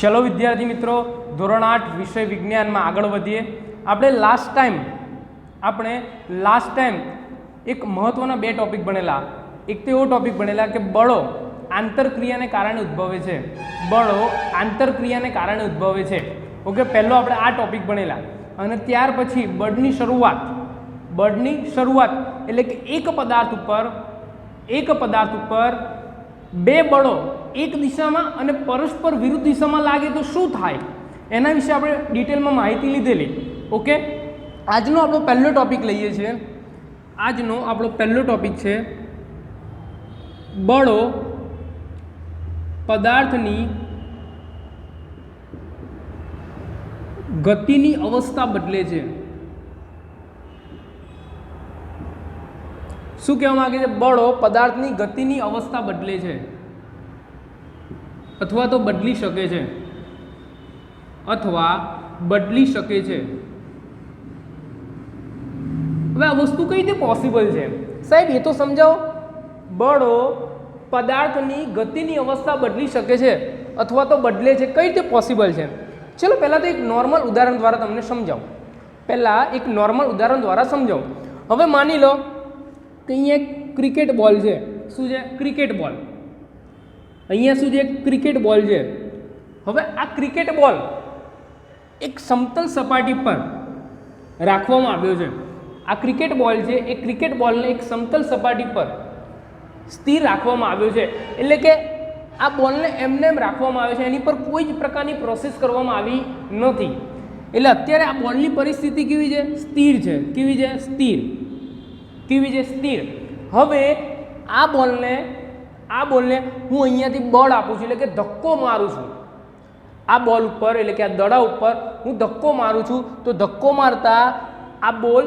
चलो विद्यार्थी मित्रों ધોરણ 8 विषय विज्ञान में आगळ वधीए। આપણે लास्ट टाइम एक महत्वना बे टॉपिक बनेला। एक तो एवो टॉपिक बनेला कि बळो आंतरक्रिया ने कारणे उद्भवे छे। बळो आंतरक्रिया ने कारणे उद्भवे छे। ओके, पहलो આપણે आ टॉपिक बनेला અને ત્યાર પછી બળની શરૂઆત એટલે કે એક પદાર્થ ઉપર બે બળો એક દિશામાં અને પરસ્પર વિરુદ્ધ દિશામાં લાગે તો શું થાય એના વિશે આપણે ડિટેલમાં માહિતી લીધેલી। ઓકે, આજનો આપણો પહેલો ટોપિક લઈએ છીએ। આજનો આપણો પહેલો ટોપિક છે બળો પદાર્થની ગતિની અવસ્થા બદલે છે। શું કહેવા માંગે છે? બળો પદાર્થની ગતિની અવસ્થા બદલે છે અથવા તો બદલી શકે છે હવે આ વસ્તુ કઈ રીતે પોસિબલ છે સાહેબ એ તો સમજાવો। બળો પદાર્થની ગતિની અવસ્થા બદલી શકે છે અથવા તો બદલે છે, કઈ રીતે પોસિબલ છે? ચલો પહેલાં તો એક નોર્મલ ઉદાહરણ દ્વારા તમને સમજાવું। હવે માની લો કે અહીંયા એક ક્રિકેટ બોલ છે। શું છે? ક્રિકેટ બોલ। અહીંયા શું છે? ક્રિકેટ બોલ છે। હવે આ ક્રિકેટ બોલ એક સમતલ સપાટી પર રાખવામાં આવ્યો છે। આ ક્રિકેટ બોલ છે એ ક્રિકેટ બોલને એક સમતલ સપાટી પર સ્થિર રાખવામાં આવ્યો છે। એટલે કે આ બોલને એમને એમ રાખવામાં આવ્યો છે, એની પર કોઈ જ પ્રકારની પ્રોસેસ કરવામાં આવી નથી। એટલે અત્યારે આ બોલની પરિસ્થિતિ કેવી છે? સ્થિર છે। કેવી છે? સ્થિર। હવે આ બોલને હું અહીંયાથી બળ આપું છું, એટલે કે ધક્કો મારું છું આ બોલ ઉપર, એટલે કે આ દડા ઉપર હું ધક્કો મારું છું તો ધક્કો મારતા આ બોલ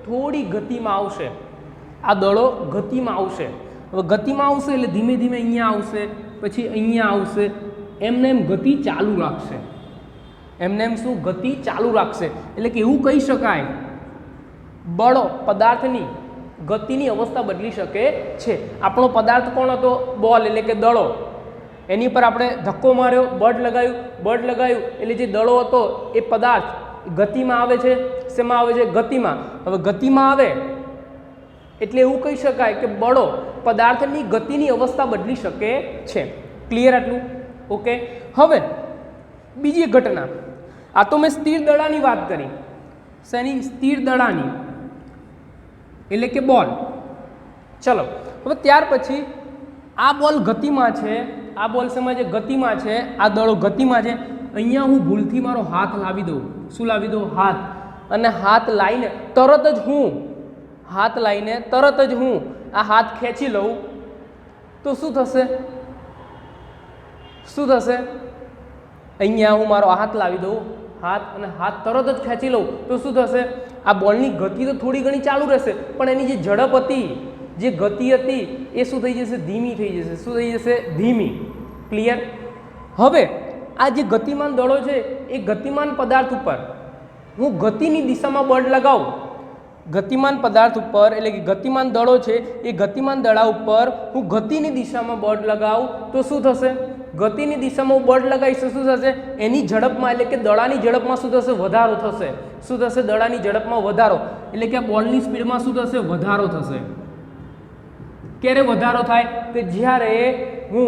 થોડી ગતિમાં આવશે, આ દડો ગતિમાં આવશે। હવે ગતિમાં આવશે એટલે ધીમે ધીમે અહીંયા આવશે, પછી અહીંયા આવશે, એમને એમ ગતિ ચાલુ રાખશે। ગતિ ચાલુ રાખશે એટલે કે એવું કહી શકાય બળો પદાર્થની ગતિની અવસ્થા બદલી શકે છે। આપણો પદાર્થ કોણ હતો? બોલ એટલે કે દડો। એની પર આપણે ધક્કો માર્યો, બળ લગાવ્યું એટલે જે દડો હતો એ પદાર્થ ગતિમાં આવે છે। શેમાં આવે છે? ગતિમાં। હવે ગતિમાં આવે એટલે એવું કહી શકાય કે બળો પદાર્થની ગતિની અવસ્થા બદલી શકે છે। ક્લિયર આટલું? ઓકે, હવે બીજી ઘટના, આ તો મેં સ્થિર દડાની વાત કરી। શેની? સ્થિર દડાની, એટલે કે બોલ। ચલો હવે ત્યાર પછી આ બોલ ગતિમાં છે, આ બોલ શેમાં છે? ગતિમાં છે, આ દડો ગતિમાં છે। અહીંયા હું ભૂલથી મારો હાથ લાવી દઉં। શું લાવી દઉં? હાથ। અને હાથ લાવીને તરત જ હું આ હાથ ખેંચી લઉં તો શું થશે? અહીંયા હું મારો હાથ લાવી દઉં, અને હાથ તરત જ ખેંચી લઉં તો શું થશે? આ બોલની ગતિ તો થોડી ઘણી ચાલુ રહેશે, પણ એની જે ઝડપ હતી, જે ગતિ હતી એ શું થઈ જશે? ધીમી થઈ જશે। શું થઈ જશે? ધીમી। ક્લિયર? હવે આ જે ગતિમાન દળો છે એ ગતિમાન પદાર્થ ઉપર હું ગતિની દિશામાં બળ લગાવું, ગતિમાન પદાર્થ ઉપર એટલે કે ગતિમાન દળો છે એ ગતિમાન દડા ઉપર હું ગતિની દિશામાં બળ લગાવું તો શું થશે? ગતિની દિશામાં હું બળ લગાવીશ તો શું થશે? એની ઝડપમાં એટલે કે દડાની ઝડપમાં શું થશે? વધારો થશે। શું થશે? દડાની ઝડપમાં વધારો એટલે કે આ બોલની સ્પીડમાં શું થશે? વધારો થશે। ક્યારે વધારો થાય? કે જ્યારે હું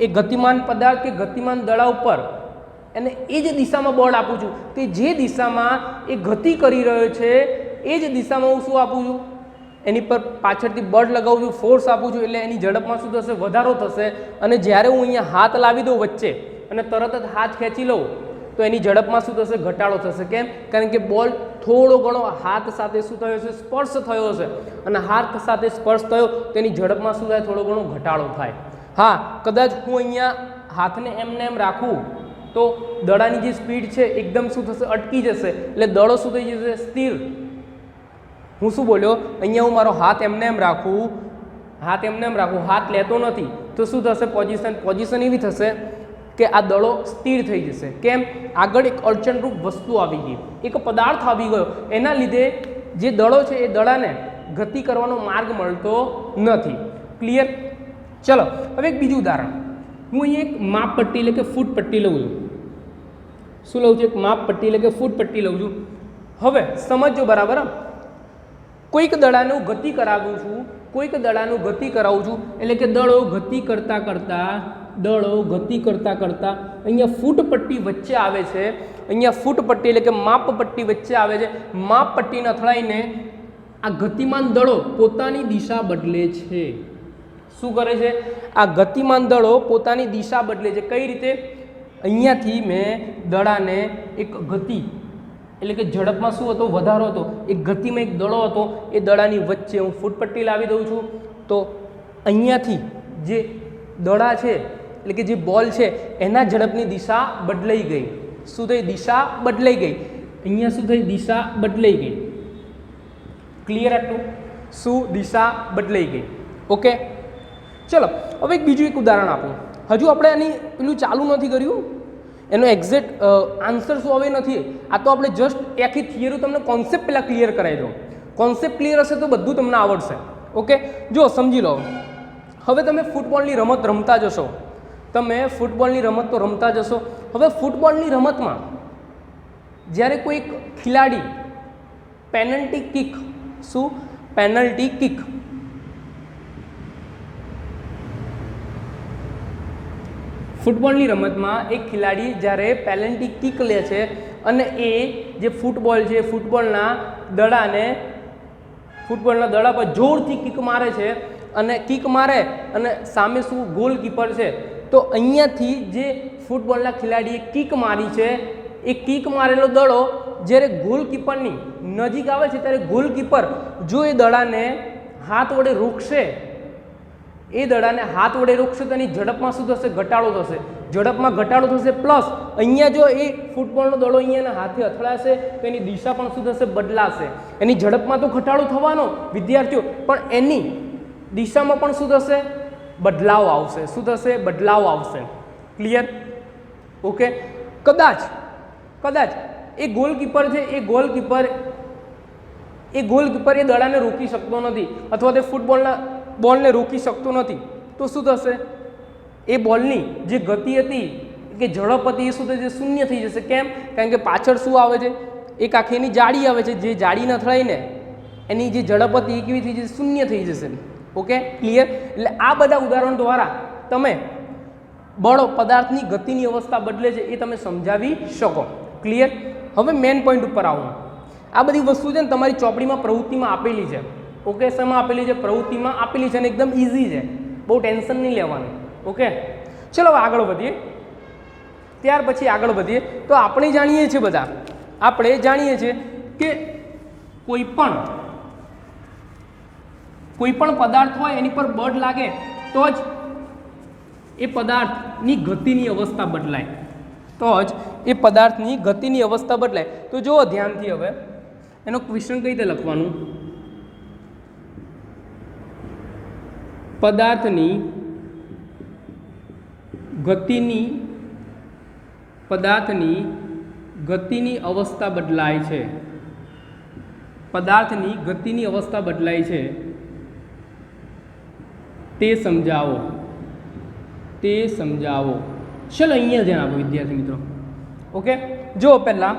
એ ગતિમાન પદાર્થ કે ગતિમાન દડા ઉપર અને એ જ દિશામાં બળ આપું છું, કે જે દિશામાં એ ગતિ કરી રહ્યો છે એ જ દિશામાં હું શું આપું છું? એની પર પાછળથી બળ લગાવું છું, ફોર્સ આપું છું, એટલે એની ઝડપમાં શું થશે? વધારો થશે। અને જ્યારે હું અહીંયા હાથ લાવી દઉં વચ્ચે અને તરત જ હાથ ખેંચી લઉં તો એની ઝડપમાં શું થશે? ઘટાડો થશે। કેમ? કારણ કે બોલ થોડો ઘણો હાથ સાથે શું થયો છે? સ્પર્શ થયો હશે, અને હાથ સાથે સ્પર્શ થયો તો એની ઝડપમાં શું થાય? થોડો ઘણો ઘટાડો થાય। હા, કદાચ હું અહીંયા હાથને એમને એમ રાખું તો દડાની જે સ્પીડ છે એકદમ શું થશે? અટકી જશે, એટલે દડો શું થઈ જશે? સ્થિર। હું શું બોલ્યો? અહીંયા હું મારો હાથ એમને એમ રાખું, હાથ લેતો નથી તો શું થશે? પોઝિશન એવી થશે કે આ દડો સ્થિર થઈ જશે। કેમ? આગળ એક અડચણરૂપ વસ્તુ આવી ગઈ, એક પદાર્થ આવી ગયો, એના લીધે જે દડો છે એ દડાને ગતિ કરવાનો માર્ગ મળતો નથી। ક્લિયર? ચલો હવે એક બીજું ઉદાહરણ, હું અહીંયા એક માપ પટ્ટી એટલે કે ફૂટ પટ્ટી લઉં છું। શું લઉં છું? એક માપ પટ્ટી એટલે કે ફૂટ પટ્ટી લઉં છું. હવે સમજો બરાબર. કોઈક દડાનું ગતિ કરાવું છું, કોઈક દડાનું ગતિ કરાવું છું એટલે કે દળો ગતિ કરતાં કરતાં અહીંયા ફૂટ પટ્ટી વચ્ચે આવે છે. અહીંયા ફૂટ પટ્ટી એટલે કે માપ પટ્ટી વચ્ચે આવે છે. માપ પટ્ટીને અથડાઈને આ ગતિમાન દળો પોતાની દિશા બદલે છે. શું કરે છે? આ ગતિમાન દળો પોતાની દિશા બદલે છે. કઈ રીતે? અહીંયાથી મેં દડાને એક ગતિ એટલે કે ઝડપમાં શું હતો? વધારો હતો. એક ગતિમાં એક દડો હતો, એ દડાની વચ્ચે હું ફૂટપટ્ટી લાવી દઉં છું. તો અહીંયાથી જે દડા છે એટલે કે જે બોલ છે એના ઝડપની દિશા બદલાઈ ગઈ. શું થઈ? દિશા બદલાઈ ગઈ. અહીંયા શું થઈ? દિશા બદલાઈ ગઈ. ક્લિયર આટલું? શું? દિશા બદલાઈ ગઈ. ઓકે, ચલો હવે બીજું એક ઉદાહરણ આપું. હજુ આપણે આની પેલું ચાલુ નથી કર્યું, એનો એક્ઝેક્ટ આન્સર શું હવે નથી. આ તો આપણે જસ્ટ આખી થિયરી તમને કોન્સેપ્ટ પહેલાં ક્લિયર કરાવી દો. કોન્સેપ્ટ ક્લિયર હશે તો બધું તમને આવડશે. ઓકે, જો સમજી લો. હવે તમે ફૂટબોલની રમત રમતા જશો. તમે ફૂટબોલની રમત તો રમતા જશો. હવે ફૂટબોલની રમતમાં જ્યારે કોઈ ખેલાડી પેનલ્ટી કિક, શું? પેનલ્ટી કિક, ફૂટબોલની રમતમાં એક ખેલાડી જ્યારે પેનલ્ટી કિક લે છે અને એ જે ફૂટબોલ છે ફૂટબોલના દડા પર જોરથી કિક મારે છે અને કિક મારે અને સામે શું? ગોલકીપર છે. તો અહીંયાથી જે ફૂટબોલના ખેલાડીએ કિક મારી છે એ કિક મારેલો દડો જ્યારે ગોલકીપરની નજીક આવે છે ત્યારે ગોલકીપર જો એ દડાને હાથ વડે રોકશે, એ દડાને હાથ વડે રોકશે તો એની ઝડપમાં શું થશે? ઘટાડો થશે. ઝડપમાં ઘટાડો થશે. પ્લસ અહીંયા જો એ ફૂટબોલનો દડો અહીંયાના હાથે અથડાશે તો એની દિશા પણ શું થશે? બદલાશે. એની ઝડપમાં તો ઘટાડો થવાનો વિદ્યાર્થીઓ, પણ એની દિશામાં પણ શું થશે? બદલાવ આવશે. શું થશે? બદલાવ આવશે. ક્લિયર? ઓકે, કદાચ એ ગોલકીપર છે, એ ગોલકીપર એ દડાને રોકી શકતો નથી અથવા તે ફૂટબોલના બોલને રોકી શકતો નથી. તો શું થશે? એ બોલની જે ગતિ હતી કે ઝડપ હતી એ શું થશે? શૂન્ય થઈ જશે. કેમ? કારણ કે પાછળ શું આવે છે? એક આખી એની જાળી આવે છે. જે જાળીને અથડાઈને એની જે ઝડપ હતી એ કેવી થઈ જશે? શૂન્ય થઈ જશે. Okay, clear? એટલે આ બધા ઉદાહરણ દ્વારા તમે બળ પદાર્થની ગતિની અવસ્થા બદલે છે એ તમે સમજાવી શકો. ક્લિયર? હવે મેઇન પોઈન્ટ ઉપર આવું. આ બધી વસ્તુ છે ને તમારી ચોપડીમાં પ્રવૃત્તિમાં આપેલી છે. ઓકે, શેમાં આપેલી છે? પ્રવૃત્તિમાં આપેલી છે અને એકદમ ઇઝી છે, બહુ ટેન્શન નહીં લેવાનું. ઓકે, ચલો આગળ વધીએ. ત્યાર પછી આગળ વધીએ તો આપણે જાણીએ છીએ કે કોઈ પણ પદાર્થ હોય એની પર બળ લાગે તો જ એ પદાર્થની ગતિની અવસ્થા બદલાય. તો જુઓ ધ્યાનથી, હવે એનો ક્વેશ્ચન કઈ રીતે લખવાનું? પદાર્થની ગતિની અવસ્થા બદલાય છે. પદાર્થની ગતિની અવસ્થા બદલાય છે તે સમજાવો. ચલો અહીંયા ધ્યાન આપો વિદ્યાર્થી મિત્રો. ઓકે, જો પહેલા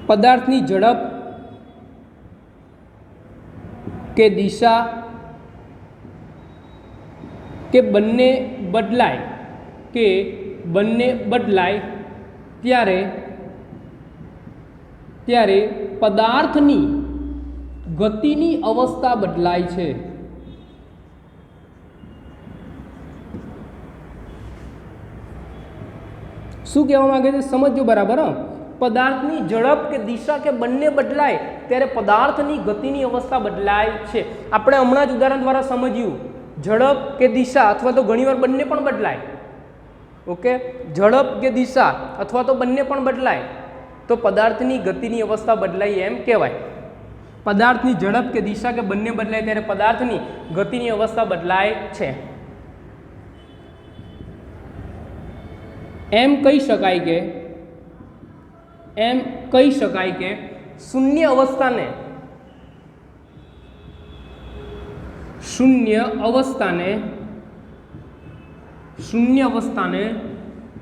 પદાર્થની ઝડપ કે દિશા કે બંને બદલાય ત્યારે પદાર્થની ગતિની અવસ્થા બદલાય છે. શું કહેવા માંગે છે? સમજો બરાબર. પદાર્થની ઝડપ કે દિશા કે બંને બદલાય ત્યારે પદાર્થની ગતિની અવસ્થા બદલાય છે. આપણે હમણાં જ ઉદાહરણ દ્વારા સમજ્યું, ઝડપ કે દિશા અથવા તો ઘણીવાર બંને પણ બદલાય. ઓકે, ઝડપ કે દિશા અથવા તો બંને પણ બદલાય તો પદાર્થની ગતિની અવસ્થા બદલાય એમ કહેવાય. પદાર્થની ઝડપ કે દિશા કે બંને બદલાય ત્યારે પદાર્થની ગતિની અવસ્થા બદલાય છે. એમ કહી શકાય કે શૂન્ય અવસ્થાને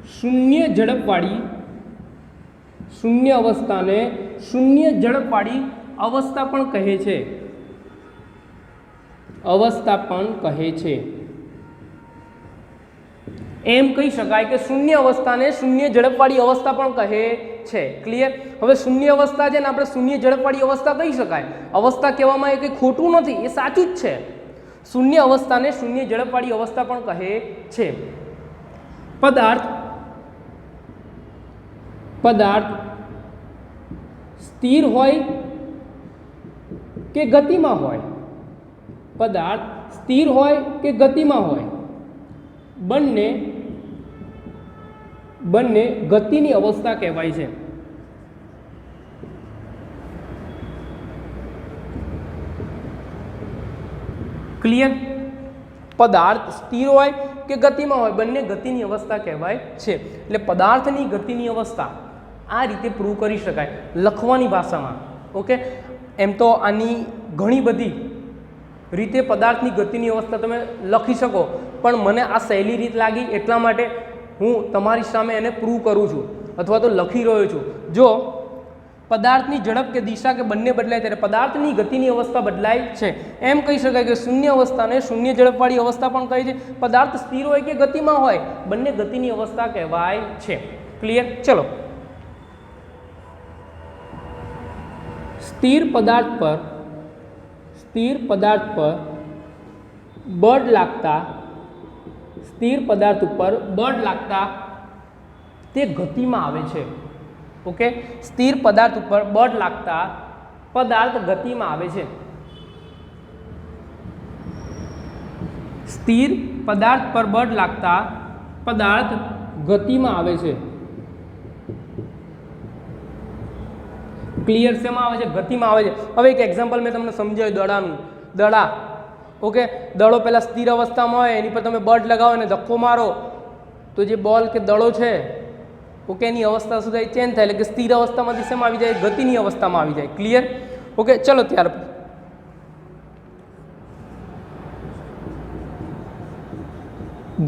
શૂન્ય ઝડપવાળી શૂન્ય અવસ્થાને શૂન્ય ઝડપવાળી અવસ્થા પણ કહે છે, અવસ્થા પણ કહે છે. એમ કહી શકાય કે શૂન્ય અવસ્થાને શૂન્ય ઝડપવાળી અવસ્થા પણ કહે છે. ક્લિયર? હવે શૂન્ય અવસ્થા છે ને આપણે શૂન્ય ઝડપવાળી અવસ્થા કહી શકાય. અવસ્થા કહેવામાં એ કંઈ ખોટું નથી, એ સાચું જ છે. શૂન્ય અવસ્થાને શૂન્ય ઝડપવાળી અવસ્થા પણ કહે છે. પદાર્થ સ્થિર હોય કે ગતિમાં હોય, પદાર્થ સ્થિર હોય કે ગતિમાં હોય, બંને ગતિની અવસ્થા કહેવાય છે. ક્લિયર? પદાર્થ સ્થિર હોય કે ગતિમાં હોય, બંને ગતિની અવસ્થા કહેવાય છે. એટલે પદાર્થની ગતિની અવસ્થા આ રીતે પ્રૂવ કરી શકાય લખવાની ભાષામાં. ઓકે, એમ તો આની ઘણી બધી રીતે પદાર્થની ગતિની અવસ્થા તમે લખી શકો, પણ મને આ સહેલી રીત લાગી એટલા માટે હું તમારી સામે એને પ્રૂવ કરું છું અથવા તો લખી રહ્યો છું. જો પદાર્થની ઝડપ કે દિશા કે બંને બદલાય ત્યારે પદાર્થની ગતિની અવસ્થા બદલાય છે. એમ કહી શકાય કે શૂન્ય અવસ્થાને શૂન્ય ઝડપવાળી અવસ્થા પણ કહે છે. પદાર્થ સ્થિર હોય કે ગતિમાં હોય, બંને ગતિની અવસ્થા કહેવાય છે. ક્લિયર? ચલો, સ્થિર પદાર્થ પર બળ લાગતા, સ્થિર પદાર્થ ઉપર બળ લાગતા તે ગતિમાં આવે છે. ઓકે, સ્થિર પદાર્થ ઉપર બળ લાગતા પદાર્થ ગતિમાં આવે છે. સ્થિર પદાર્થ પર બળ લાગતા પદાર્થ ગતિમાં આવે છે. ક્લિયર? શેમાં આવે છે? ગતિમાં આવે છે. હવે એક એક્ઝામ્પલ મેં તમને સમજાવ્યું દડાનું. દડા, ઓકે, દડો પહેલાં સ્થિર અવસ્થામાં હોય, એની પર તમે બળ લગાવો અને ધક્કો મારો તો જે બોલ કે દડો છે, ઓકે, એની અવસ્થા શું થાય? ચેન્જ થાય. એટલે કે સ્થિર અવસ્થામાંથી શેમાં આવી જાય? ગતિની અવસ્થામાં આવી જાય. ક્લિયર? ઓકે, ચલો ત્યાર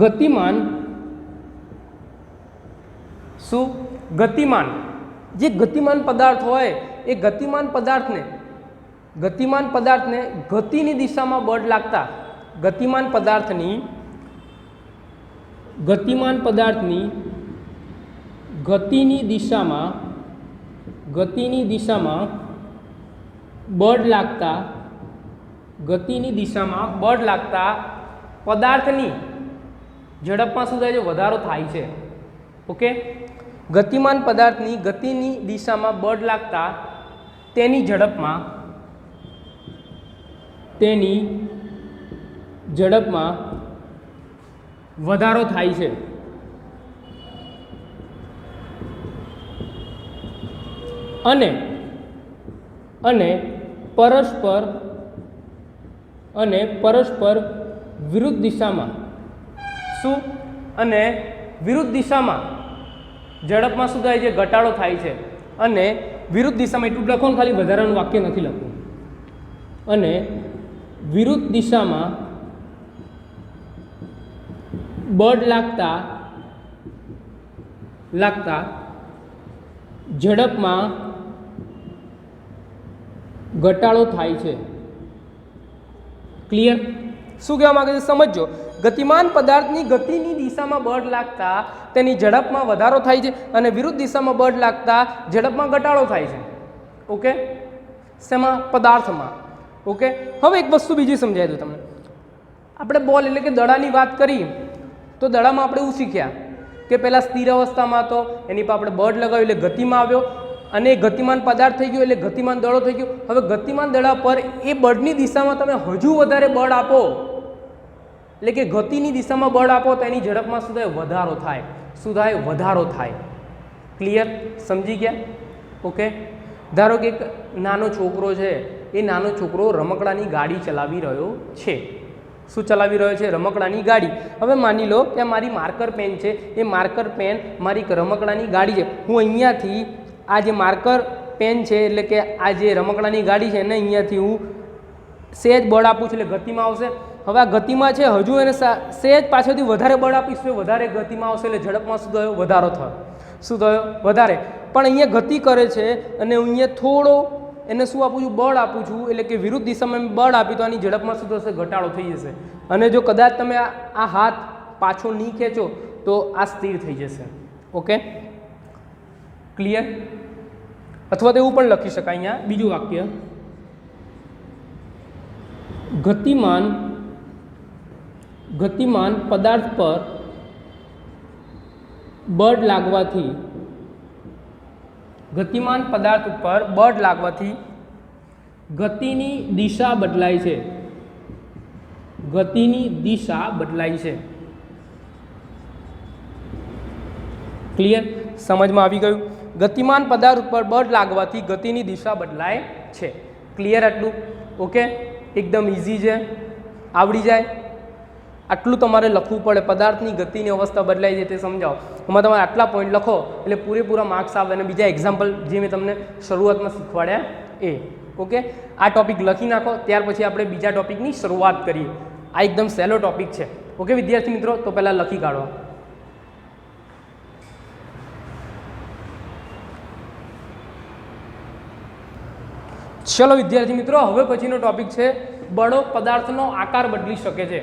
ગતિમાન શું? ગતિમાન, જે ગતિમાન પદાર્થ હોય એ ગતિમાન પદાર્થને ગતિની દિશામાં બળ લાગતા ગતિમાન પદાર્થની ગતિની દિશામાં બળ લાગતા પદાર્થની ઝડપમાં શું થાય છે? વધારો થાય છે. ઓકે, ગતિમાન પદાર્થની ગતિની દિશામાં બળ લાગતા તેની ઝડપમાં વધારો થાય છે. અને પરસ્પર વિરુદ્ધ દિશામાં શું? અને વિરુદ્ધ દિશામાં ઝડપમાં શું થાય છે? ઘટાડો થાય છે. અને વિરુદ્ધ દિશામાં એટલું લખો ને, ખાલી વધારાનું વાક્ય નથી લખવું. અને વિરુદ્ધ દિશામાં બળ લાગતા ઝડપમાં ઘટાડો થાય છે. ક્લિયર? શું કહેવા માંગે છે? સમજો. ગતિમાન પદાર્થની ગતિની દિશામાં બળ લાગતા તેની ઝડપમાં વધારો થાય છે અને વિરુદ્ધ દિશામાં બળ લાગતા ઝડપમાં ઘટાડો થાય છે. ઓકે, શેમાં? પદાર્થમાં. ઓકે, હવે એક વસ્તુ બીજી સમજાય દઉં તમને. આપણે બોલ એટલે કે દડાની વાત કરી તો દડામાં આપણે એવું શીખ્યા કે પહેલાં સ્થિર અવસ્થામાં હતો, એની પર આપણે બળ લગાવ્યું એટલે ગતિમાં આવ્યો, અને ગતિમાન પદાર્થ થઈ ગયો એટલે ગતિમાન દડો થઈ ગયો. હવે ગતિમાન દડા પર એ બળની દિશામાં તમે હજુ વધારે બળ આપો, એટલે કે ગતિની દિશામાં બળ આપો તો એની ઝડપમાં શું થાય? વધારો થાય. શું થાય? વધારો થાય. ક્લિયર? સમજી ગયા? ઓકે, ધારો કે એક નાનો છોકરો છે, એ નાનો છોકરો રમકડાની ગાડી ચલાવી રહ્યો છે. શું ચલાવી રહ્યો છે? રમકડાની ગાડી. હવે માની લો કે મારી માર્કર પેન છે, એ માર્કર પેન મારી રમકડાની ગાડી છે. હું અહીંયાથી આ જે માર્કર પેન છે એટલે કે આ જે રમકડાની ગાડી છે એને અહીંયાથી હું સહેજ બળ આપું છું એટલે ગતિમાં આવશે. હવે આ ગતિમાં છે, હજુ એને સહેજ પાછળથી વધારે બળ આપીશું, વધારે ગતિમાં આવશે એટલે ઝડપમાં શું થયો? વધારો થયો. શું થયો? વધારે. પણ અહીંયા ગતિ કરે છે અને અહીંયા થોડો એને શું આપું છું? બળ આપું છું, એટલે કે વિરુદ્ધ દિશામાં બળ આપી તો આની ઝડપમાં શું થશે? ઘટાડો થઈ જશે. અને જો કદાચ તમે આ હાથ પાછો નહીં ખેંચો તો આ સ્થિર થઈ જશે. Okay, clear? અથવા તો એવું પણ લખી શકાય અહીંયા બીજું વાક્ય, ગતિમાન પદાર્થ પર બળ લાગવાથી, ગતિમાન પદાર્થ ઉપર બળ લાગવાથી ગતિની દિશા બદલાય છે. ગતિની દિશા બદલાય છે. ક્લિયર? સમજમાં આવી ગયું? ગતિમાન પદાર્થ ઉપર બળ લાગવાથી ગતિની દિશા બદલાય છે. ક્લિયર? આટલું ઓકે, એકદમ ઇઝી છે, આવડી જાય. આટલું તમારે લખવું પડે. પદાર્થની ગતિની અવસ્થા બદલાય છે તે સમજાવો. એમાં તમારે આટલા પોઈન્ટ લખો એટલે પૂરેપૂરા માર્ક્સ આવે. અને બીજા એક્ઝામ્પલ જે મેં તમને શરૂઆતમાં શીખવાડ્યા એ. ઓકે, આ ટોપિક લખી નાખો, ત્યાર પછી આપણે બીજા ટોપિકની શરૂઆત કરીએ. આ એકદમ સહેલો ટોપિક છે. ઓકે વિદ્યાર્થી મિત્રો, તો પહેલાં લખી કાઢો. ચલો વિદ્યાર્થી મિત્રો, હવે પછીનો ટોપિક છે બળો પદાર્થનો આકાર બદલી શકે છે.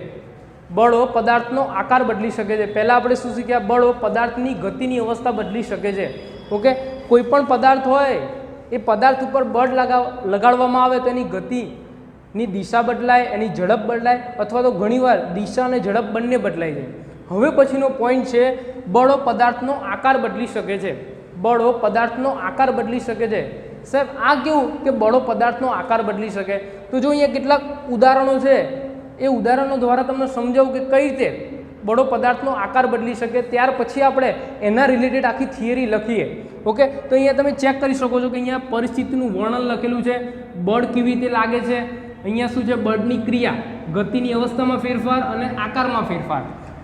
બળો પદાર્થનો આકાર બદલી શકે છે. પહેલાં આપણે શું શીખ્યા? બળો પદાર્થની ગતિની અવસ્થા બદલી શકે છે. ઓકે, કોઈ પણ પદાર્થ હોય એ પદાર્થ ઉપર બળ લગાડવામાં આવે તો એની ગતિની દિશા બદલાય, એની ઝડપ બદલાય, અથવા તો ઘણીવાર દિશા અને ઝડપ બંને બદલાય છે. હવે પછીનો પોઈન્ટ છે બળો પદાર્થનો આકાર બદલી શકે છે. બળો પદાર્થનો આકાર બદલી શકે છે. સાહેબ આ કેવું કે બળો પદાર્થનો આકાર બદલી શકે? તો જો અહીંયા કેટલાક ઉદાહરણો છે, એ ઉદાહરણો દ્વારા તમને સમજાવું કે કઈ રીતે બળો પદાર્થનો આકાર બદલી શકે. ત્યાર પછી આપણે એના રિલેટેડ આખી થિયરી લખીએ. ઓકે, તો અહીંયા તમે ચેક કરી શકો છો કે અહીંયા પરિસ્થિતિનું વર્ણન લખેલું છે, બળ કેવી રીતે લાગે છે. અહીંયા શું છે? બળની ક્રિયા, ગતિની અવસ્થામાં ફેરફાર અને આકારમાં ફેરફાર.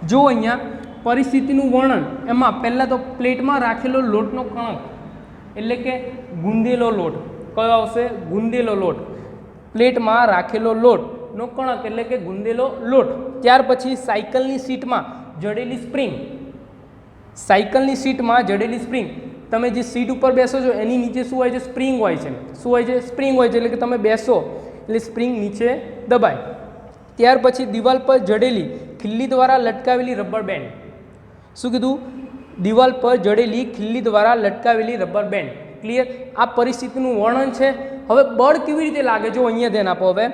જો અહીંયા પરિસ્થિતિનું વર્ણન, એમાં પહેલાં તો પ્લેટમાં રાખેલો લોટનો કણક, એટલે કે ગુંદેલો લોટ. કયો આવશે? ગુંદેલો લોટ. પ્લેટમાં રાખેલો લોટનો કણક એટલે કે ગુંદેલો લોટ. ત્યાર પછી સાયકલની સીટમાં જડેલી સ્પ્રિંગ. સાયકલની સીટમાં જડેલી સ્પ્રિંગ. તમે જે સીટ ઉપર બેસો છો એની નીચે શું હોય છે? સ્પ્રિંગ હોય છે. શું હોય છે? સ્પ્રિંગ હોય છે. એટલે કે તમે બેસો એટલે સ્પ્રિંગ નીચે દબાય. ત્યાર પછી દિવાલ પર જડેલી ખિલ્લી દ્વારા લટકાવેલી રબર બેન્ડ. શું કીધું? દિવાલ પર જડેલી ખિલ્લી દ્વારા લટકાવેલી રબર બેન્ડ. ક્લિયર? આ પરિસ્થિતિનું વર્ણન છે. હવે બળ કેવી રીતે લાગે? જો અહીંયા ધ્યાન આપો. હવે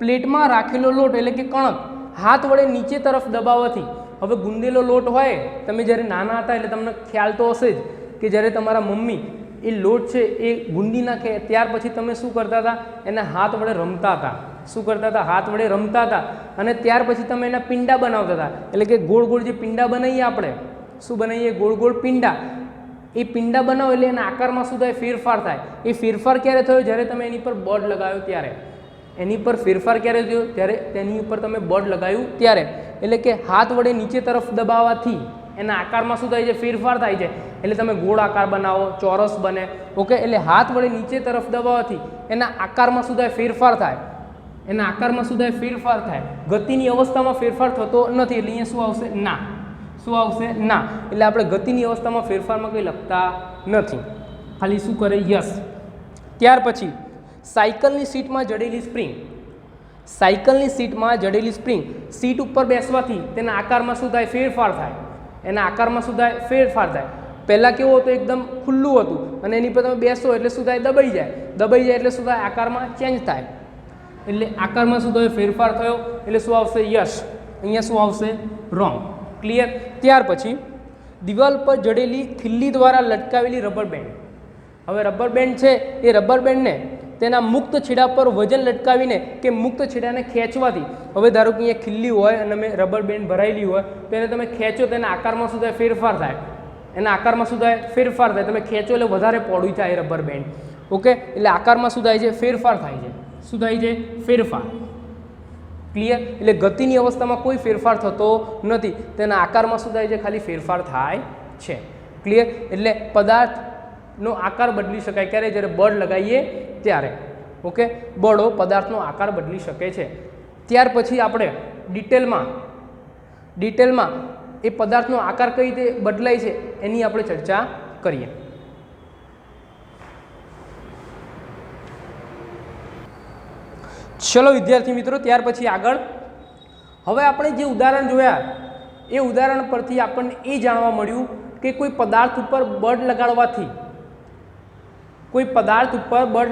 પ્લેટમાં રાખેલો લોટ એટલે કે કણક હાથ વડે નીચે તરફ દબાવવાથી, હવે ગુંદેલો લોટ હોય, તમે જ્યારે નાના હતા એટલે તમને ખ્યાલ તો હશે જ કે જ્યારે તમારા મમ્મી એ લોટ છે એ ગુંદી નાખે ત્યાર પછી તમે શું કરતા હતા? એના હાથ વડે રમતા હતા. શું કરતા હતા? હાથ વડે રમતા હતા. અને ત્યાર પછી તમે એના પિંડા બનાવતા હતા. એટલે કે ગોળ ગોળ જે પિંડા બનાવીએ આપણે, શું બનાવીએ? ગોળ ગોળ પિંડા. એ પિંડા બનાવો એટલે એના આકારમાં શું થાય? ફેરફાર થાય. એ ફેરફાર ક્યારે થયો? જ્યારે તમે એની પર બળ લગાવ્યો ત્યારે. એની પર ફેરફાર ક્યારે થયો? ત્યારે તેની ઉપર તમે બળ લગાવ્યું ત્યારે. એટલે કે હાથ વડે નીચે તરફ દબાવવાથી એના આકારમાં શું થાય છે? ફેરફાર થાય છે. એટલે તમે ગોળ આકાર બનાવો, ચોરસ બને. ઓકે, એટલે હાથ વડે નીચે તરફ દબાવવાથી એના આકારમાં શું થાય? ફેરફાર થાય. એના આકારમાં શું થાય? ફેરફાર થાય. ગતિની અવસ્થામાં ફેરફાર થતો નથી. એટલે અહીંયા શું આવશે? ના. શું આવશે? ના. એટલે આપણે ગતિની અવસ્થામાં ફેરફારમાં કંઈ લખતા નથી, ખાલી શું કરે? યસ. ત્યાર પછી સાયકલની સીટમાં જડેલી સ્પ્રિંગ. સાયકલની સીટમાં જડેલી સ્પ્રિંગ સીટ ઉપર બેસવાથી તેના આકારમાં શું થાય? ફેરફાર થાય. એના આકારમાં શું થાય? ફેરફાર થાય. પહેલાં કેવું હતું? એકદમ ખુલ્લું હતું અને એની પર તમે બેસો એટલે શું થાય? દબાઈ જાય. દબાઈ જાય એટલે શું થાય? આકારમાં ચેન્જ થાય. એટલે આકારમાં શું થયો? ફેરફાર થયો. એટલે શું આવશે? યસ. અહીંયા શું આવશે? રોંગ. ક્લિયર? ત્યાર પછી દિવાલ પર જડેલી ખિલ્લી દ્વારા લટકાવેલી રબર બેન્ડ. હવે રબર બેન્ડ છે એ રબર બેન્ડને તેના મુક્ત છેડા પર વજન લટકાવીને કે મુક્ત છેડાને ખેંચવાથી, હવે ધારો કે અહીંયા ખિલ્લી હોય અને મેં રબર બેન્ડ ભરાયેલી હોય તો એને તમે ખેંચો તો એના આકારમાં શું થાય? ફેરફાર થાય. એના આકારમાં શું થાય? ફેરફાર થાય. તમે ખેંચો એટલે વધારે પહોળું થાય રબર બેન્ડ. ઓકે, એટલે આકારમાં શું થાય છે? ફેરફાર થાય છે. શું થાય છે? ફેરફાર. ક્લિયર? એટલે ગતિની અવસ્થામાં કોઈ ફેરફાર થતો નથી. તેના આકારમાં શું થાય છે? ખાલી ફેરફાર થાય છે. ક્લિયર? એટલે પદાર્થનો આકાર બદલી શકાય ક્યારે? જ્યારે બળ લગાવીએ ત્યારે. ઓકે, બળો પદાર્થનો આકાર બદલી શકે છે. ત્યાર પછી આપણે ડિટેલમાં એ પદાર્થનો આકાર કઈ રીતે બદલાય છે એની આપણે ચર્ચા કરીએ. ચલો વિદ્યાર્થી મિત્રો, ત્યાર પછી આગળ હવે આપણે જે ઉદાહરણ જોયા એ ઉદાહરણ પરથી આપણને એ જાણવા મળ્યું કે કોઈ પદાર્થ ઉપર બળ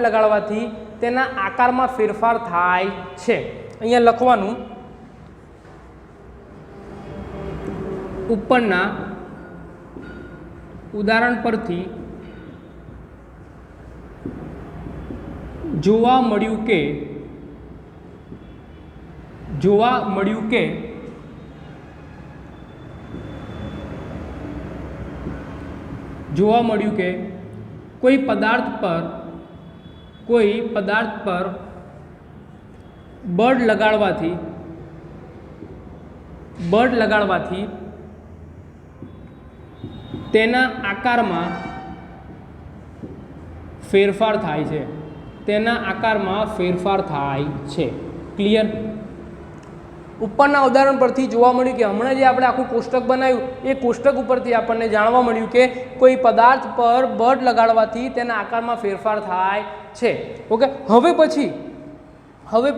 લગાડવાથી તેના આકારમાં ફેરફાર થાય છે. અહીંયા લખવાનું, ઉપરના ઉદાહરણ પરથી જોવા મળ્યું કે કોઈ પદાર્થ પર બળ લગાડવાથી તેના આકારમાં ફેરફાર થાય છે. ક્લિયર? ઉપરના ઉદાહરણ પરથી જોવા મળ્યું કે હમણાં જે આપણે આખું કોષ્ટક બનાવ્યું એ કોષ્ટક ઉપરથી આપણને જાણવા મળ્યું કે કોઈ પદાર્થ પર બળ લગાડવાથી તેના આકારમાં ફેરફાર થાય છે. ઓકે, હવે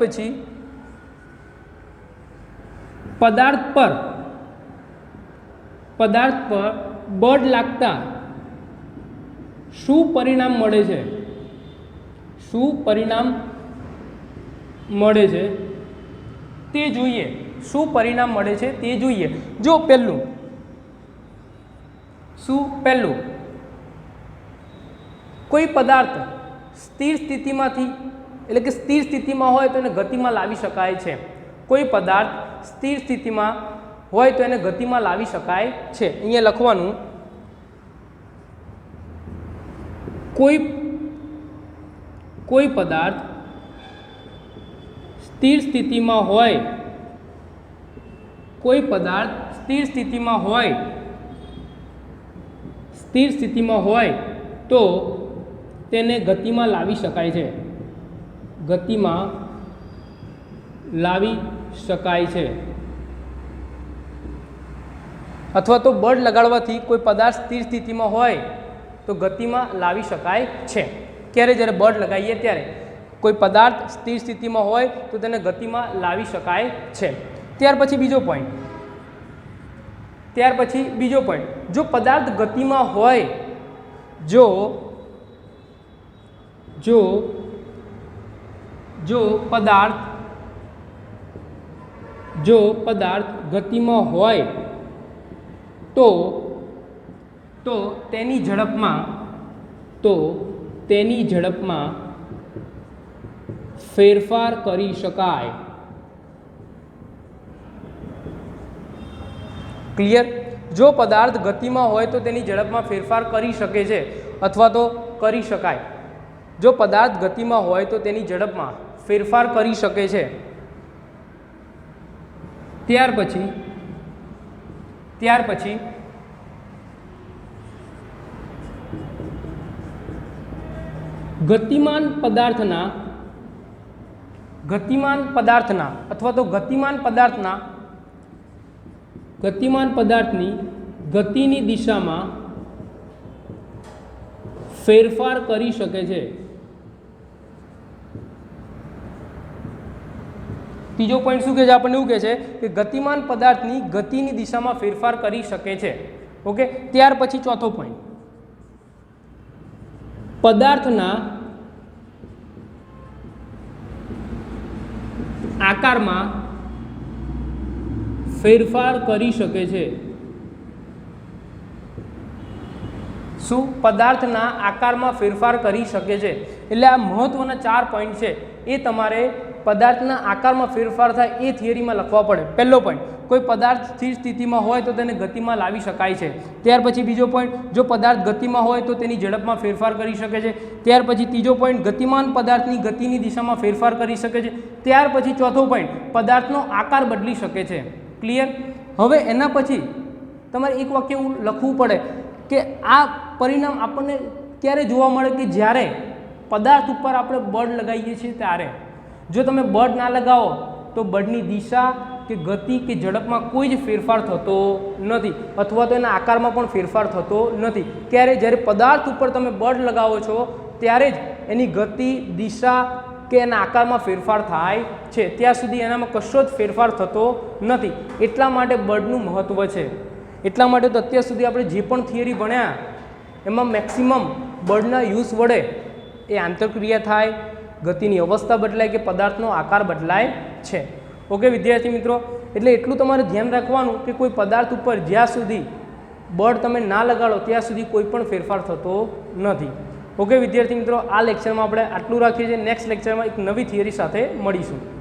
પછી પદાર્થ પર બળ લાગતા શું પરિણામ મળે છે તે જોઈએ. જો પહેલું કોઈ પદાર્થ સ્થિર સ્થિતિમાં હોય તો એને ગતિમાં લાવી શકાય છે. અહીંયા લખવાનું, કોઈ પદાર્થ સ્થિર સ્થિતિમાં હોય તો તેને ગતિમાં લાવી શકાય છે. અથવા તો બળ લગાડવાથી કોઈ પદાર્થ સ્થિર સ્થિતિમાં હોય તો ગતિમાં લાવી શકાય છે. ક્યારે? જ્યારે બળ લગાવીએ ત્યારે. કોઈ પદાર્થ સ્થિર સ્થિતિમાં હોય તો તેને ગતિમાં લાવી શકાય છે. ત્યાર પછી બીજો પોઈન્ટ, જો પદાર્થ ગતિમાં હોય, જો પદાર્થ ગતિમાં હોય તો તેની ઝડપમાં ફેરફાર કરી શકાય. ક્લિયર? જો પદાર્થ ગતિમાં હોય તો તેની ઝડપમાં ફેરફાર કરી શકે છે અથવા તો કરી શકાય. જો પદાર્થ ગતિમાં હોય તો તેની ઝડપમાં ફેરફાર કરી શકે છે. ત્યાર પછી ગતિમાન પદાર્થની ગતિની દિશામાં ફેરફાર કરી શકે છે. ત્રીજો પોઈન્ટ શું કહે છે? આપણને એવું કહે છે કે ગતિમાન પદાર્થની ગતિની દિશામાં ફેરફાર કરી શકે છે. ઓકે, ત્યાર પછી ચોથો પોઈન્ટ, પદાર્થના આકારમાં ફેરફાર કરી શકે છે. શું? પદાર્થના આકારમાં ફેરફાર કરી શકે છે. એટલે આ મહત્વના 4 પોઈન્ટ છે, એ તમારે પદાર્થના આકારમાં ફેરફાર થાય એ થિયરીમાં લખવા પડે. પહેલો પોઈન્ટ, કોઈ પદાર્થ સ્થિર સ્થિતિમાં હોય તો તેને ગતિમાં લાવી શકાય છે. ત્યાર પછી બીજો પોઈન્ટ, જો પદાર્થ ગતિમાં હોય તો તેની ઝડપમાં ફેરફાર કરી શકે છે. ત્યાર પછી ત્રીજો પોઈન્ટ, ગતિમાન પદાર્થની ગતિની દિશામાં ફેરફાર કરી શકે છે. ત્યાર પછી ચોથો પોઈન્ટ, પદાર્થનો આકાર બદલી શકે છે. ક્લિયર? હવે એના પછી તમારે એક વાક્ય એવું લખવું પડે કે આ પરિણામ આપણને ક્યારે જોવા મળે કે જ્યારે પદાર્થ ઉપર આપણે બળ લગાવીએ છીએ ત્યારે. જો તમે બળ ના લગાવો તો બળની દિશા કે ગતિ કે ઝડપમાં કોઈ જ ફેરફાર થતો નથી અથવા તો એના આકારમાં પણ ફેરફાર થતો નથી. ક્યારે? જ્યારે પદાર્થ ઉપર તમે બળ લગાવો છો ત્યારે જ એની ગતિ, દિશા કે એના આકારમાં ફેરફાર થાય છે. ત્યાં સુધી એનામાં કશો જ ફેરફાર થતો નથી. એટલા માટે બળનું મહત્ત્વ છે. એટલા માટે તો અત્યાર સુધી આપણે જે પણ થિયરી ભણ્યા એમાં મેક્સિમમ બળના યુઝ વડે એ આંતરક્રિયા થાય, ગતિની અવસ્થા બદલાય કે પદાર્થનો આકાર બદલાય છે. ઓકે વિદ્યાર્થી મિત્રો, એટલે એટલું તમારે ધ્યાન રાખવાનું કે કોઈ પદાર્થ ઉપર જ્યાં સુધી બળ તમે ના લગાડો ત્યાં સુધી કોઈ પણ ફેરફાર થતો નથી. ઓકે વિદ્યાર્થી મિત્રો, આ લેક્ચરમાં આપણે આટલું રાખીએ છીએ. નેક્સ્ટ લેક્ચરમાં એક નવી થિયરી સાથે મળીશું.